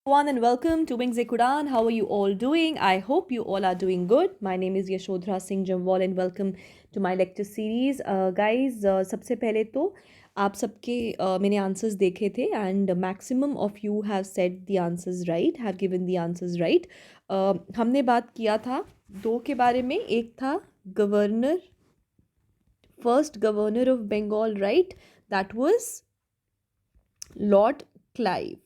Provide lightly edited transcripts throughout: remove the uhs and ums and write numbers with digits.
Everyone and welcome to Wings Kudan. How are you all doing? I hope you all are doing good. My name is Yashodhra Singh Jamwal and welcome to my lecture series. Guys, सबसे पहले तो आप सबके मैंने answers देखे थे and maximum of you have said the answers right, have given the answers right. हमने बात किया था दो के बारे में. एक था governor, first governor of Bengal, right? That was Lord Clive,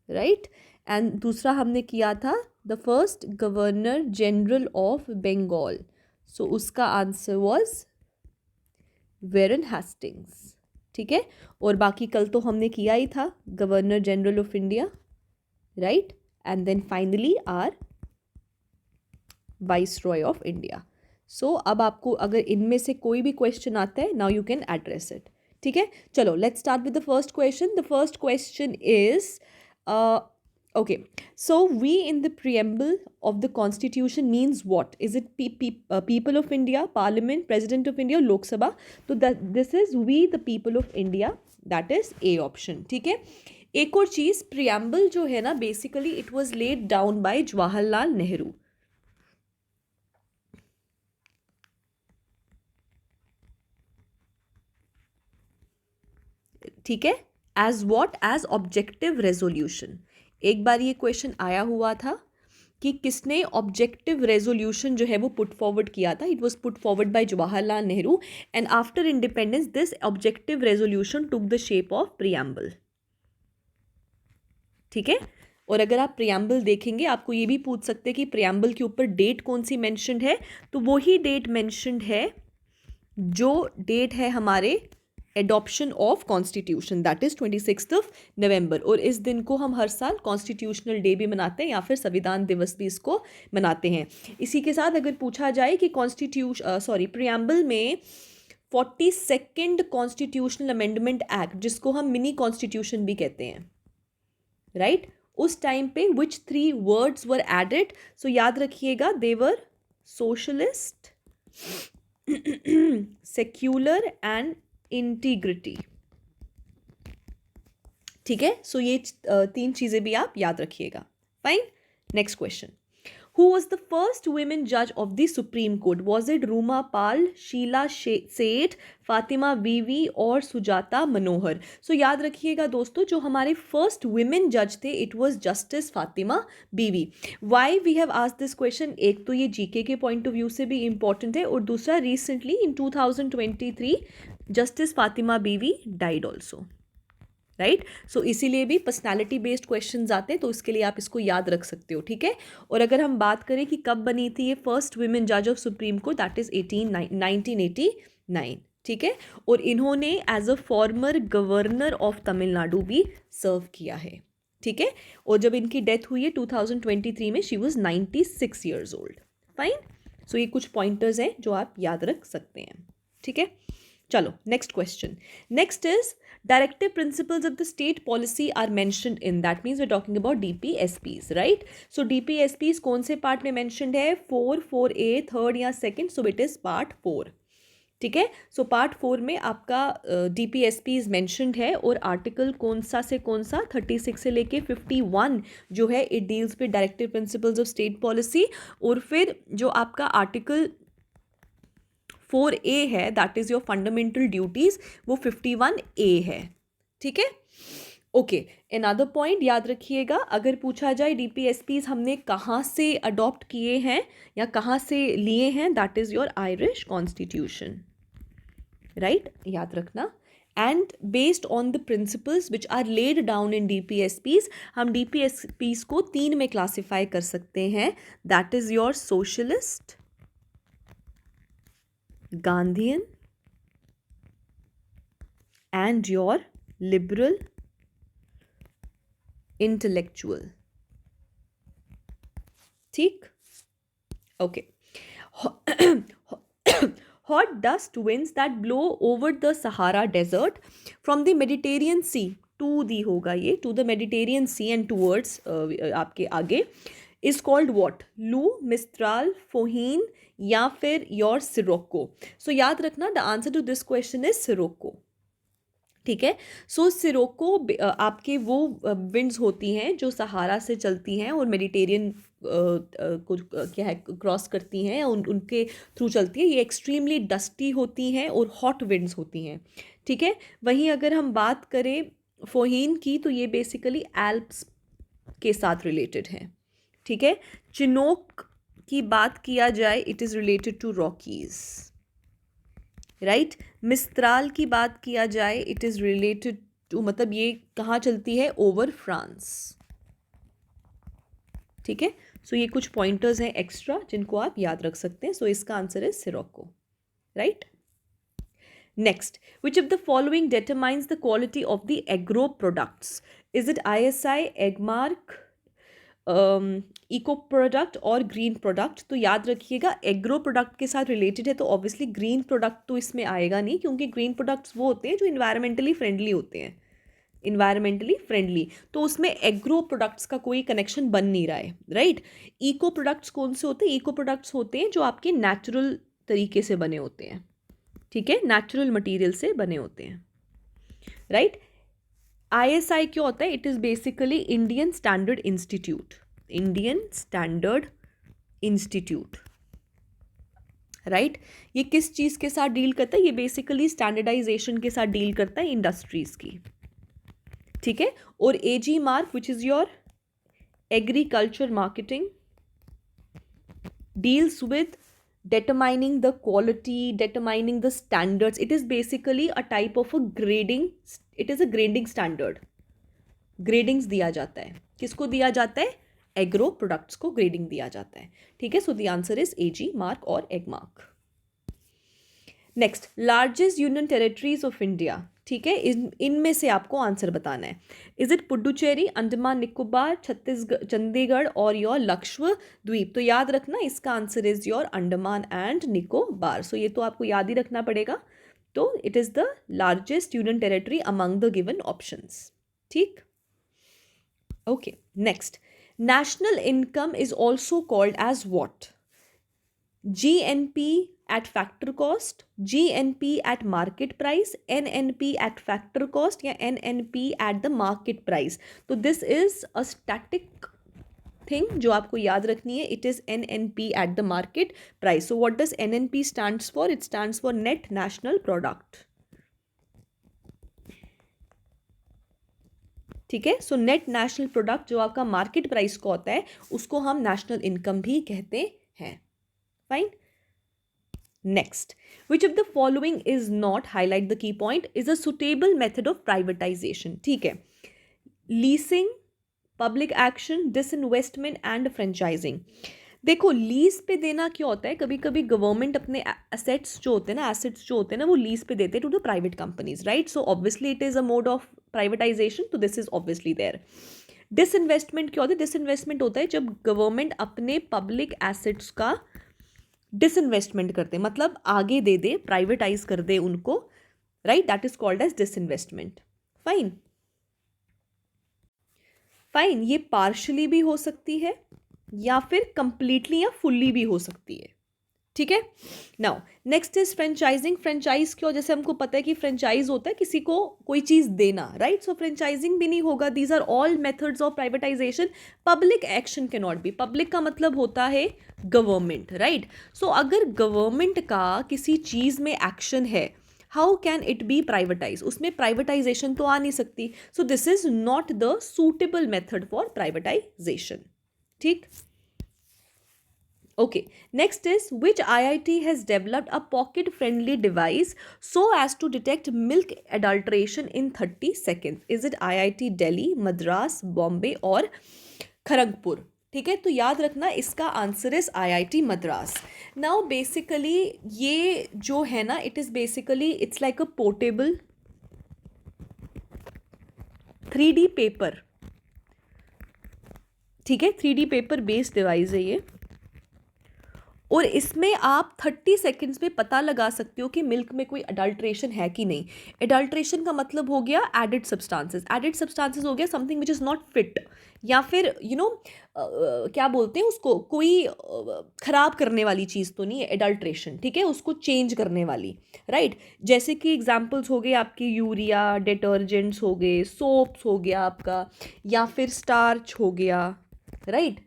right? And दूसरा हमने किया था the first governor general of Bengal. So उसका आंसर वाज वेरन हेस्टिंग्स. ठीक है. और बाकी कल तो हमने किया ही था governor general of India, right? And then finally are viceroy of India. So अब आपको अगर इनमें से कोई भी क्वेश्चन आता है, now you can address it. ठीक है, चलो let's start with the first question. The first question is okay, so we in the preamble of the constitution means what? Is it people of India, parliament, president of India, lok sabha? So that this is we the people of India, that is a option. ठीक है. एक और चीज, preamble जो है ना, basically it was laid down by Jawaharlal Nehru. ठीक है. As what? As objective resolution. एक बार ये क्वेश्चन आया हुआ था कि किसने ऑब्जेक्टिव रेजोल्यूशन जो है वो पुट फॉरवर्ड किया था. It was put forward bye Jawaharlal Nehru and after independence this objective resolution took the shape of preamble. ठीक है. और अगर आप प्रियम्बल देखेंगे, आपको ये भी पूछ सकते हैं कि प्रियम्बल के ऊपर डेट कौन सी मेंशन्ड है. तो वही डेट मेंशन्ड है जो डेट है हमारे adoption of constitution, that is 26 नवंबर. और इस दिन को हम हर साल कॉन्स्टिट्यूशनल डे भी मनाते हैं या फिर संविधान दिवस भी इसको मनाते हैं. इसी के साथ अगर पूछा जाए कि प्रियम्बल में 42nd कॉन्स्टिट्यूशनल अमेंडमेंट एक्ट, जिसको हम मिनी कॉन्स्टिट्यूशन भी कहते हैं, राइट? उस टाइम पे विच 3 वर्ड्स वर एडेड? सो याद रखिएगा, दे वर सोशलिस्ट, सेक्युलर एंड इंटीग्रिटी. ठीक है. सो ये 3 चीजें भी आप याद रखिएगा. Fine. Next question. Who was the first women जज of the supreme court? Was it Ruma Pal, Sheila Seth, Fatima बीवी और सुजाता मनोहर? सो याद रखिएगा दोस्तों, जो हमारे फर्स्ट वुमेन जज थे, it was justice Fatima Beevi. Why we have asked this question? एक तो ये जीके के पॉइंट ऑफ व्यू से भी इंपॉर्टेंट है, और दूसरा रिसेंटली इन 2023 जस्टिस फातिमा बीवी डाइड ऑल्सो, राइट? सो इसीलिए भी पर्सनालिटी बेस्ड क्वेश्चंस आते हैं, तो इसके लिए आप इसको याद रख सकते हो. ठीक है. और अगर हम बात करें कि कब बनी थी ये फर्स्ट वुमेन जज of supreme court, that is 1989. ठीक है. और इन्होंने as a former governor of Tamil Nadu भी सर्व किया है. ठीक है. और जब इनकी डेथ हुई है 2023 में, she was 96 years old. Fine. So ये कुछ पॉइंटर्स हैं जो आप याद रख सकते हैं. ठीक है. चलो next question. Next is directive principles of the state policy are mentioned in, that means we're talking about DPSPs, right? So DPSPs कौन से पार्ट में mentioned है? 4, 4A, थर्ड या second? So it is part 4. ठीक है. So part 4 में आपका DPSPs mentioned है, और आर्टिकल कौन सा से कौन सा? 36 से लेके 51 जो है, it deals with directive principles of state policy. और फिर जो आपका आर्टिकल 4A है, that is your fundamental duties, वो 51A है. ठीक है. ओके. अनदर पॉइंट याद रखिएगा, अगर पूछा जाए DPSPs हमने कहाँ से अडॉप्ट किए हैं या कहाँ से लिए हैं, that is your Irish constitution, right? याद रखना. And based on the principles which are laid down in DPSPs, हम DPSPs को 3 में क्लासीफाई कर सकते हैं, that is your socialist, Gandhian and your liberal intellectual. ठीक. Okay. Hot dust winds that blow over the Sahara desert from the Mediterranean Sea to the होगा ये, to the Mediterranean Sea and towards आपके आगे, is called what? लू, मिस्ट्राल, फोहीन या फिर your Scirocco? So याद रखना, the answer to this question is sirocco. ठीक है। सो सिरोको आपके वो विंड्स होती हैं जो सहारा से चलती हैं और मेडिटेरियन को क्या है क्रॉस करती हैं, उनके थ्रू चलती है। ये एक्सट्रीमली डस्टी होती हैं और हॉट विंड्स होती हैं। ठीक है। वहीं अगर हम बात करें फोहीन की, तो ये बेसिकली एल्प्स के साथ रिलेटेड हैं। ठीक है। चिनोक की बात किया जाए, it is related to Rockies, right. Mistral की बात किया जाए, इट इज़ रिलेटेड टू, मतलब ये कहाँ चलती है, ओवर फ्रांस। ठीक है। सो ये कुछ पॉइंटर्स हैं एक्स्ट्रा जिनको आप याद रख सकते हैं। सो इसका आंसर है sirocco, right. Next, which of the following determines the quality of the agro products? Is it ISI, Agmark, eco product और ग्रीन प्रोडक्ट? तो याद रखिएगा एग्रो प्रोडक्ट के साथ रिलेटेड है तो ऑब्वियसली ग्रीन प्रोडक्ट तो इसमें आएगा नहीं, क्योंकि ग्रीन प्रोडक्ट्स वो होते हैं जो इन्वायरमेंटली फ्रेंडली होते हैं, इन्वायरमेंटली फ्रेंडली, तो उसमें एग्रो प्रोडक्ट्स का कोई कनेक्शन बन नहीं रहा है, राइट। इको प्रोडक्ट्स कौन से होते हैं? इको प्रोडक्ट्स होते हैं जो आपके नेचुरल तरीके से बने होते हैं, ठीक है, नेचुरल मटेरियल से बने होते हैं, राइट। ISI क्या होता है? It is basically Indian standard institute, Indian standard institute, right. ये किस चीज़ के साथ डील करता है? ये बेसिकली स्टैंडर्डाइजेशन के साथ डील करता है, इंडस्ट्रीज़ की, ठीक है। और AG mark which is your agriculture marketing deals with determining the quality, determining the standards. It is basically a type of a grading, it is a grading standard. Gradings दिया जाता है, किसको दिया जाता है? एग्रो प्रोडक्ट्स को grading दिया जाता है, ठीक है। So the answer is AG mark और ag mark. Next, largest union territories of India, ठीक है, इनमें से आपको आंसर बताना है। इज इट पुडुचेरी, अंडमान निकोबार, छत्तीसगढ़, चंडीगढ़ और योर लक्षद्वीप? तो याद रखना इसका answer is your Andaman and Nicobar. So ये तो आपको याद ही रखना पड़ेगा। तो it is the largest union territory among the given options, ठीक। Okay, next, national income is also called as what? GNP at factor cost, GNP at market price, NNP at factor cost या NNP at the market price? तो this is a static thing जो आपको याद रखनी है. It is NNP at the market price. So what does NNP stands for? It stands for net national product. ठीक है. So net national product जो आपका मार्केट प्राइस को होता है उसको हम नेशनल इनकम भी कहते हैं. Fine. Next, which of the following is not, highlight the key point, is a suitable method of privatisation. ठीक है. Leasing, public action, disinvestment and franchising. देखो, लीज पे देना क्या होता है, कभी कभी गवर्नमेंट अपने एसेट्स जो होते हैं ना वो लीज पे देते हैं to the private companies, right. So obviously it is a mode of privatisation, तो this is obviously there. Disinvestment क्या होता है? डिसइन्वेस्टमेंट होता है जब गवर्नमेंट अपने पब्लिक एसेट्स का डिसइन्वेस्टमेंट करते हैं, मतलब आगे दे दे, प्राइवेटाइज कर दे उनको, right. That is called as disinvestment. Fine. Fine. ये पार्शली भी हो सकती है या फिर कंप्लीटली या फुल्ली भी हो सकती है. ठीक है. Now next is franchising. Franchise क्यों? जैसे हमको पता है कि फ्रेंचाइज होता है किसी को कोई चीज देना, राइट. सो फ्रेंचाइजिंग भी नहीं होगा. These are all methods of privatisation. Public action can not be. Public का मतलब होता है गवर्नमेंट, राइट. सो अगर गवर्नमेंट का किसी चीज में एक्शन है, how can it be privatise? उसमें प्राइवेटाइजेशन तो आ नहीं सकती. सो this is not the suitable method for privatisation. ठीक. Okay, next is which IIT has developed a pocket friendly device so as to detect milk adulteration in 30 seconds? Is it IIT Delhi, Madras, Bombay or Kharagpur? ठीक है. तो याद रखना इसका answer is IIT Madras. Now basically ये जो है ना, it is basically it's like a portable 3D paper. ठीक है. 3D पेपर बेस्ड डिवाइस है ये, और इसमें आप 30 सेकेंड्स में पता लगा सकते हो कि मिल्क में कोई अडल्ट्रेशन है कि नहीं. एडल्ट्रेशन का मतलब हो गया एडिड सब्सटेंसेस हो गया something which is not fit, या फिर क्या बोलते हैं उसको, कोई ख़राब करने वाली चीज़ तो नहीं है एडल्ट्रेशन, ठीक है, उसको चेंज करने वाली, राइट. जैसे कि एग्जांपल्स हो गए आपके यूरिया, डिटर्जेंट्स हो गए, सोप्स हो गया आपका, या फिर स्टार्च हो गया, राइट,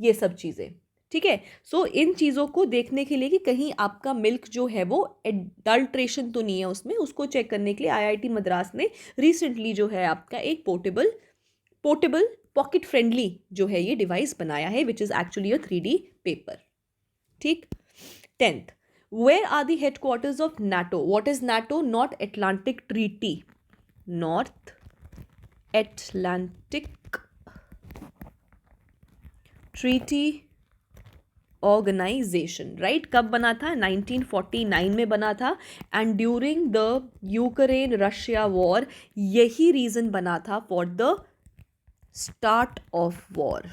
ये सब चीज़ें, ठीक है. सो इन चीज़ों को देखने के लिए कि कहीं आपका मिल्क जो है वो एडल्ट्रेशन तो नहीं है उसमें, उसको चेक करने के लिए आईआईटी मद्रास ने रिसेंटली जो है आपका एक पोर्टेबल पॉकेट फ्रेंडली जो है ये डिवाइस बनाया है, which is actually a 3D paper. ठीक. 10th, where are the headquarters of NATO? What is NATO? North Atlantic Treaty. North Atlantic Treaty organization, right. कब बना था? 1949 में बना था. And during the Ukraine Russia war यही रीज़न बना था for the start of war,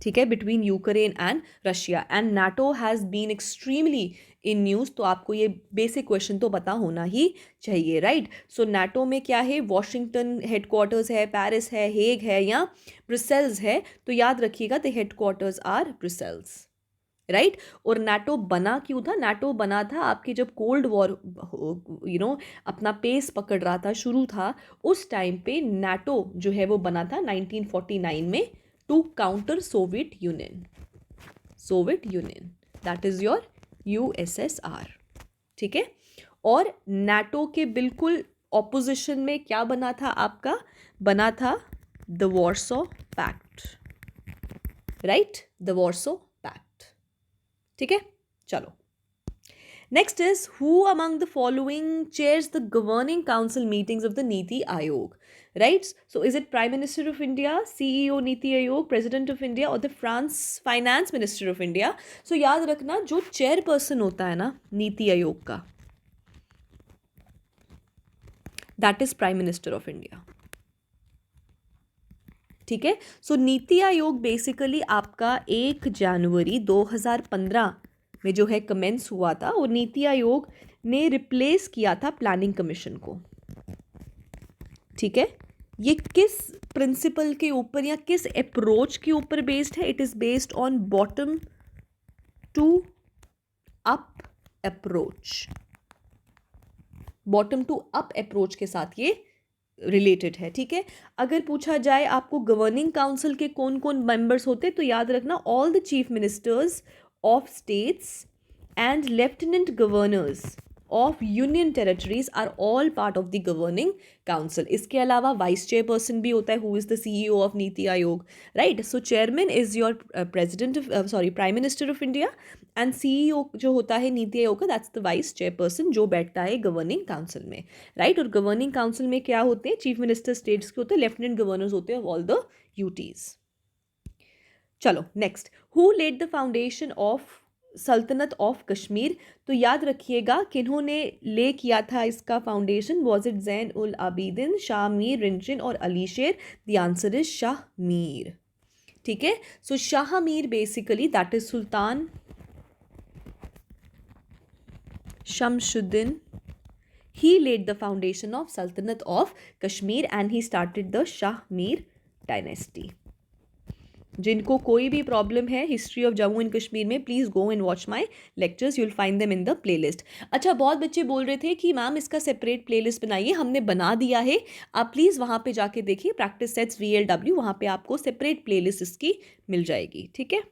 ठीक है, between Ukraine and Russia. And NATO has been extremely in news, तो आपको ये बेसिक क्वेश्चन तो पता होना ही चाहिए, राइट. सो नाटो में क्या है? वॉशिंगटन हेडक्वार्टर्स है, पेरिस है, हेग है, या ब्रुसेल्स है. तो याद रखिएगा the headquarters are Brussels, right. और नाटो बना क्यों था? नाटो बना था आपके जब कोल्ड वॉर अपना पेस पकड़ रहा था, शुरू था, उस टाइम पे नाटो जो है वो बना था 1949 में to counter Soviet Union, that is your USSR, ठीक है. और नाटो के बिल्कुल ऑपोजिशन में क्या बना था आपका? बना था the Warsaw Pact, right, the Warsaw Pact, ठीक है. चलो, next is who among the following chairs the governing council meetings of the Niti Aayog, right. So is it prime minister of India, CEO Niti Aayog, president of India, और the finance minister of India? So याद रखना जो chairperson होता है ना नीति आयोग का, that is prime minister of India, ठीक है. सो नीति आयोग बेसिकली आपका 1 जनवरी 2015 में जो है कमेंस हुआ था, और नीति आयोग ने रिप्लेस किया था प्लानिंग कमीशन को, ठीक है. ये किस प्रिंसिपल के ऊपर या किस अप्रोच के ऊपर बेस्ड है? It is based on bottom to up approach. Bottom to up approach के साथ ये रिलेटेड है, ठीक है. अगर पूछा जाए आपको गवर्निंग काउंसिल के कौन कौन मेंबर्स होते, तो याद रखना all the chief ministers of states and lieutenant governors of union territories are all part of the governing council. इसके अलावा वाइस चेयरपर्सन भी होता है, who is the CEO of NITI Aayog, right. So chairman is your prime minister of India, and CEO जो होता है नीति आयोग का, that's the vice chairperson जो बैठता है गवर्निंग काउंसिल में, राइट. और गवर्निंग काउंसिल में क्या होते हैं? चीफ मिनिस्टर स्टेट्स के होते हैं, लेफ्टिनेंट गवर्नर्स होते हैं ऑफ ऑल द UTs. चलो next, who led the foundation of सल्तनत ऑफ कश्मीर? तो याद रखिएगा किन्होंने ले किया था इसका foundation. Was it Zain ul Abidin, Shah Mir, Rinchin, और Ali Sher? The answer is Shah Mir, ठीक है. So Shah Mir basically that is Sultan Shamsuddin. He laid the foundation of Sultanate of Kashmir and he started the Shah Mir dynasty. जिनको कोई भी प्रॉब्लम है history of Jammu and Kashmir में, please go and watch my lectures, you'll find them in the playlist. अच्छा, बहुत बच्चे बोल रहे थे कि मैम इसका सेपरेट प्लेलिस्ट बनाइए, हमने बना दिया है, आप प्लीज़ वहाँ पे जाके देखिए, प्रैक्टिस सेट्स VLW, वहाँ पे आपको सेपरेट प्लेलिस्ट इसकी मिल जाएगी, ठीक है.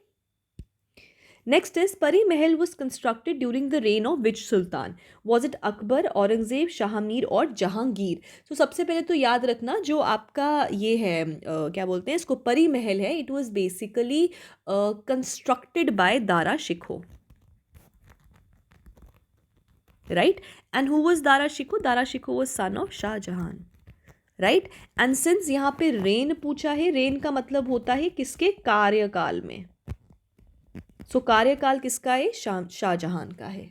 नेक्स्ट इज परी महल was constructed during the rain of which Sultan? Was it Akbar, Aurangzeb, Shah Mir, और जहांगीर? तो सबसे पहले तो याद रखना जो आपका ये है क्या बोलते हैं इसको, परी महल है, it was basically constructed by Dara Shikoh, right. And who was Dara Shikoh? Dara Shikoh was son of Shahjahan, right. And since यहाँ पे रेन पूछा है, रेन का मतलब होता है किसके? कार्यकाल में. सो कार्यकाल किसका है? शाहजहां का है,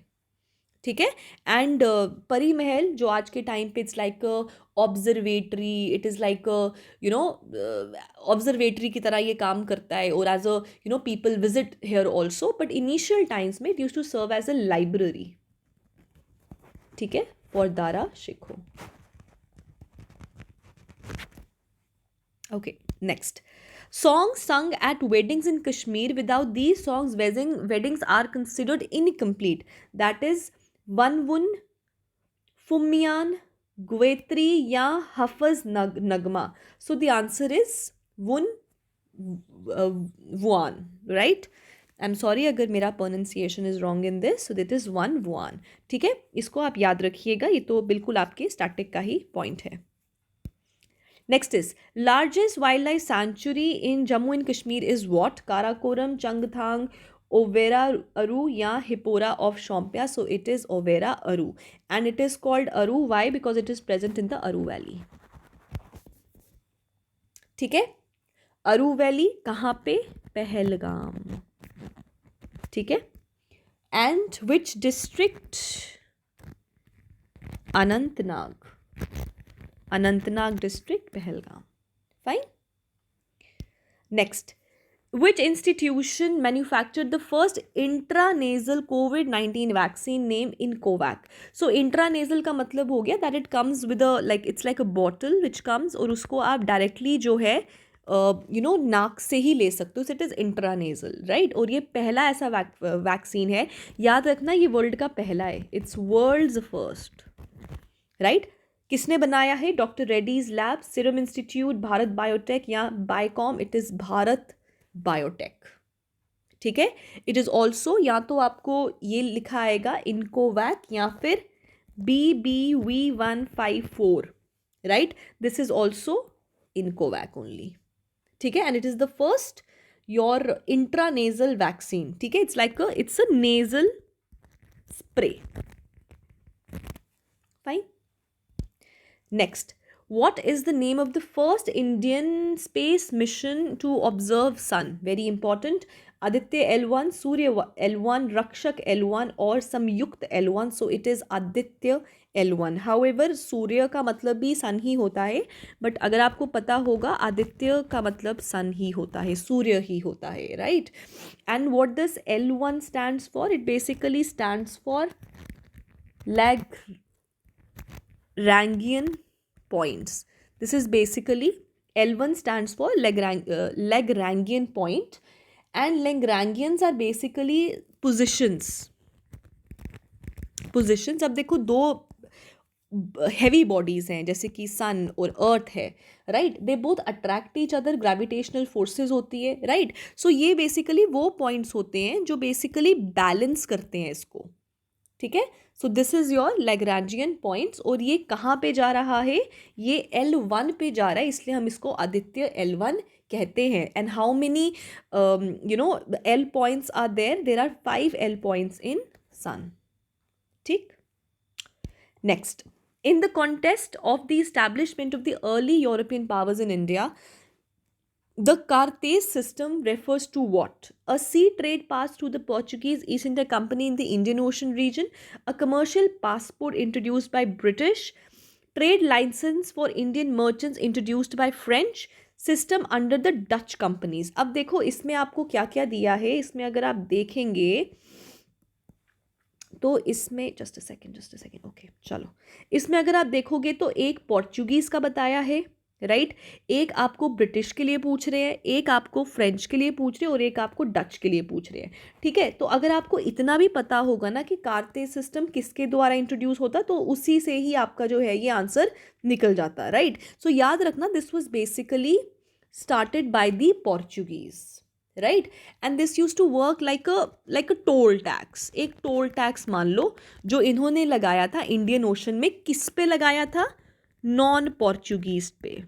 ठीक है. एंड परी महल जो आज के टाइम पे it's like observatory, it is like you know observatory की तरह ये काम करता है, और as a people visit here also, but initial times में it used to serve as a library. ठीक है, for Dara Shikoh. Okay, next. Songs sung at weddings in Kashmir. Without these songs, weddings are considered incomplete. That is Vanvun, Fumyan, Gvetri, ya Hafaz Nagma. So the answer is Vun, Vuan, right? I'm sorry अगर मेरा pronunciation is wrong in this. So that is one Vuan. ठीक है, इसको आप याद रखिएगा, ये तो बिल्कुल आपके स्टैटिक का ही पॉइंट है. Next is largest wildlife sanctuary in Jammu and Kashmir is what? Karakoram, Changthang, Overa Aru, ya Hippora of Shompia. So it is Overa Aru, and it is called Aru. Why? Because it is present in the Aru Valley. ठीक है, अरू valley कहाँ पे? पहलगाम. ठीक है, and which district? Anantnag. Anantnag district, Pahalgam. Fine. Next, which institution manufactured the first intranasal COVID-19 vaccine named Incovac? So intranasal का मतलब हो गया that it comes with a it's like a bottle which comes, और उसको आप directly जो है नाक से ही ले सकते हो. So it is intranasal, right? और ये पहला ऐसा वैक्सीन है, याद रखना ये वर्ल्ड का पहला है. It's world's first, right? किसने बनाया है? Doctor Reddy's lab, serum institute, Bharat Biotech या Biocon. It is Bharat Biotech. ठीक है, इट इज़ ऑल्सो, या तो आपको ये लिखा आएगा इनकोवैक या फिर BBV154, right? This is also Incovacc only. ठीक है, and it is the first your intranasal vaccine. ठीक है, it's a nasal spray. Fine. Next, what is the name of the first Indian space mission to observe sun? Very important. Aditya L1, Surya L1, Rakshak L1 और संयुक्त L1. So it is Aditya L1. However, सूर्य का मतलब भी सन ही होता है, but अगर आपको पता होगा आदित्य का मतलब सन ही होता है, सूर्य ही होता है, right? And what does L1 stands for? It basically stands for Lagrangian points. This is basically L1 stands for Lagrangian point, and Lagrangians are basically positions. अब देखो दो heavy bodies हैं जैसे कि sun और earth है, right? They both attract each other, gravitational forces होती है, right? So ये basically वो points होते हैं जो basically balance करते हैं इसको. ठीक है, so this is your Lagrangian points. और ये कहाँ पे जा रहा है? ये L1 पे जा रहा है, इसलिए हम इसको आदित्य L1 कहते हैं. And how many L points are there? There are 5 L points in sun. ठीक. Next, in the contest of the establishment of the early European powers in India, the Carthes system refers to what? A sea trade pass through the Portuguese East India Company in the Indian Ocean region, a commercial passport introduced by British, trade license for Indian merchants introduced by French, system under the Dutch companies. अब देखो इसमें आपको क्या क्या दिया है. इसमें अगर आप देखेंगे तो इसमें जस्ट अ सेकेंड ओके, चलो. इसमें अगर आप देखोगे तो एक पोर्चुगीज़ का बताया है, राइट? एक आपको ब्रिटिश के लिए पूछ रहे हैं, एक आपको फ्रेंच के लिए पूछ रहे हैं, और एक आपको डच के लिए पूछ रहे हैं. ठीक है, तो अगर आपको इतना भी पता होगा ना कि कार्ते सिस्टम किसके द्वारा इंट्रोड्यूस होता, तो उसी से ही आपका जो है ये आंसर निकल जाता, राइट? सो याद रखना, this was basically started by the Portuguese, right? And this use to work like a toll tax. एक टोल टैक्स मान लो जो इन्होंने लगाया था इंडियन ओशन में. किस पे लगाया था? नॉन पोर्चुगीज पे.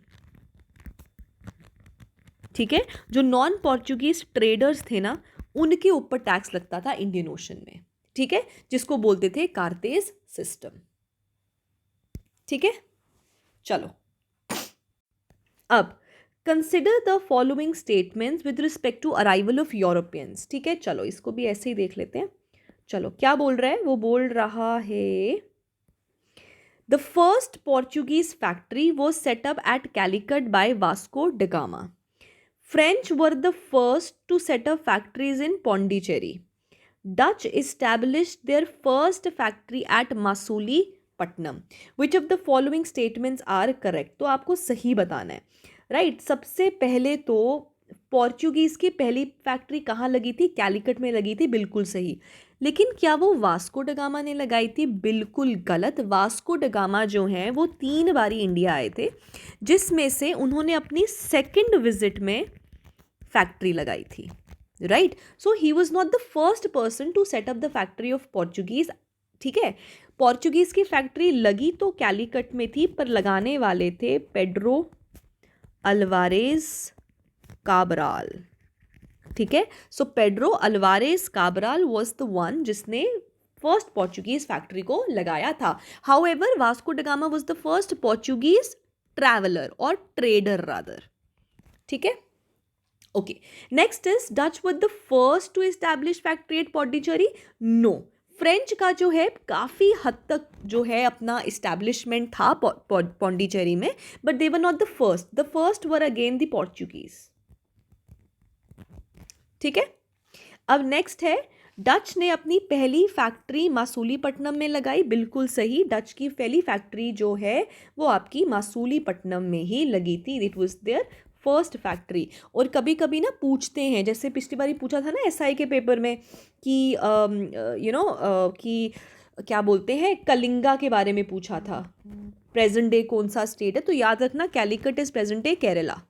ठीक है, जो नॉन पोर्चुगीज ट्रेडर्स थे ना, उनके ऊपर टैक्स लगता था इंडियन ओशन में. ठीक है, जिसको बोलते थे कार्तेज सिस्टम. ठीक है, चलो. अब consider the following statements with respect to arrival of Europeans. ठीक है, चलो इसको भी ऐसे ही देख लेते हैं. चलो क्या बोल रहा है? वो बोल रहा है the first Portuguese factory was set up at Calicut by Vasco da Gama. French were the first to set up factories in Pondicherry. Dutch established their first factory at Masulipatam. Which of the following statements are correct? तो आपको सही बताना है, right. सबसे पहले तो Portuguese की पहली फैक्ट्री कहाँ लगी थी? कैलिकट में लगी थी, बिल्कुल सही. लेकिन क्या वो वास्को डगामा ने लगाई थी? बिल्कुल गलत. वास्को डगामा जो हैं वो 3 बारी इंडिया आए थे, जिसमें से उन्होंने अपनी सेकंड विजिट में फैक्ट्री लगाई थी, right. So he was not the first person to set up the factory of Portuguese. ठीक है, पोर्चुगीज़ की फैक्ट्री लगी तो कैलिकट में थी, पर लगाने वाले थे पेड्रो अल्वारेज काबराल. ठीक है, so Pedro Alvares Cabral was the one जिसने फर्स्ट पोर्चुगीज फैक्ट्री को लगाया था. However Vasco da Gama was the first Portuguese traveller और ट्रेडर रादर. ठीक है, okay. Next is Dutch were the first to establish factory at Pondicherry. No, French का जो है काफ़ी हद तक जो है अपना इस्टेब्लिशमेंट था पौंडीचेरी में, but they were not the first. The first were again the Portuguese. ठीक है, अब नेक्स्ट है डच ने अपनी पहली फैक्ट्री मासूलीपट्टनम में लगाई. बिल्कुल सही. डच की पहली फैक्ट्री जो है वो आपकी मासूलीपट्टनम में ही लगी थी. It was their first factory. और कभी कभी ना पूछते हैं, जैसे पिछली बार पूछा था ना एसआई के पेपर में कि कि क्या बोलते हैं, कलिंगा के बारे में पूछा था, प्रेजेंट डे कौन सा स्टेट है. तो याद रखना Calicut is present day Kerala.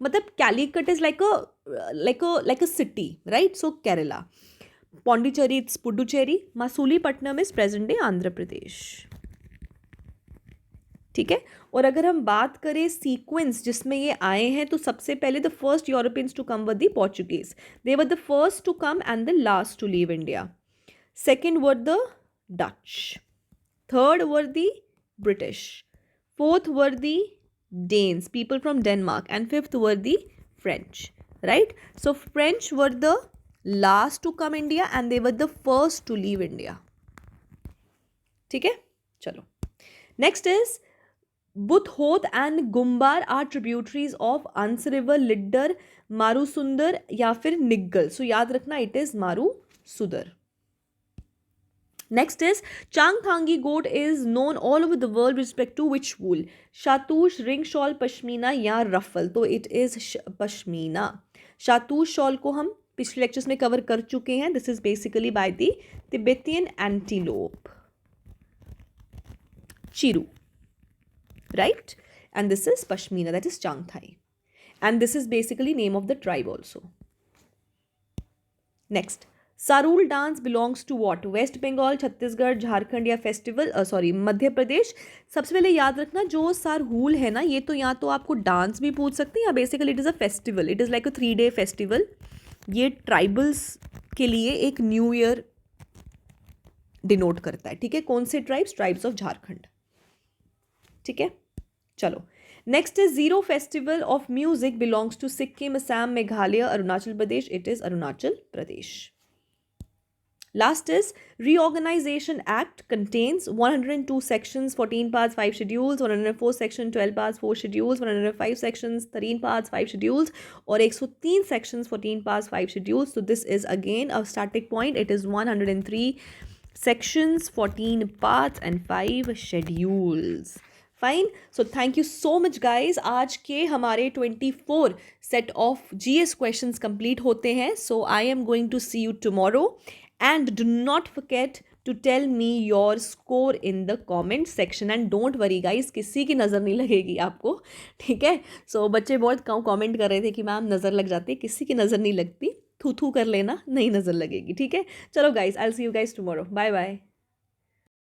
मतलब Calicut is like a city, right? So Kerala. Pondicherry it's Puducherry. Masulipatam is present day Andhra Pradesh. ठीक है, और अगर हम बात करें सीक्वेंस जिसमें ये आए हैं, तो सबसे पहले the first Europeans to come were the Portuguese. They were the first to come and the last to leave India. Second were the Dutch. Third were the British. Fourth were the Danes, people from Denmark, and fifth were the French, right? So French were the last to come India and they were the first to leave India. ठीक है, चलो. Next is Buthoth and Gumbar are tributaries of Ans River, Lidder, Marusundar या फिर Niggal. So याद रखना it is Marusudar. Next is Changthangi goat is known all over the world with respect to which wool? Shatush, ring shawl, pashmina या ruffle. तो it is pashmina. Shatush shawl को हम पिछले lectures में cover कर चुके हैं. This is basically by the Tibetan antelope. Chiru. Right? And this is pashmina, that is Changthai. And this is basically name of the tribe also. Next. Sarhul dance belongs to what? West Bengal, Chhattisgarh, Jharkhand या festival Madhya Pradesh. सबसे पहले याद रखना जो सारूल है ना, ये तो या तो आपको डांस भी पूछ सकते हैं या basically it is a festival. It is like a 3-day festival. ये ट्राइबल्स के लिए एक न्यू ईयर डिनोट करता है. ठीक है, कौन से ट्राइब्स ऑफ झारखंड. ठीक है, चलो. Next is Ziro festival of music belongs to Sikkim, Assam, Meghalaya, Arunachal Pradesh. It is Arunachal Pradesh. Last is Reorganization Act contains 102 sections, 14 parts, 5 schedules, 104 sections, 12 parts, 4 schedules, 105 sections, 13 parts, 5 schedules, और 103 sections, 14 parts, 5 schedules. So this is again a static point. It is 103 sections, 14 parts and 5 schedules. Fine. So thank you so much guys. आज के हमारे 24 set of GS questions complete होते हैं. So I am going to see you tomorrow. And do not forget to tell me your score in the comment section. And don't worry guys, किसी की नज़र नहीं लगेगी आपको. ठीक है, सो बच्चे बहुत कमेंट कर रहे थे कि मैम नज़र लग जाती है. किसी की नज़र नहीं लगती. थू थू कर लेना, नहीं नज़र लगेगी. ठीक है, चलो guys, I will see you guys tomorrow. Bye bye.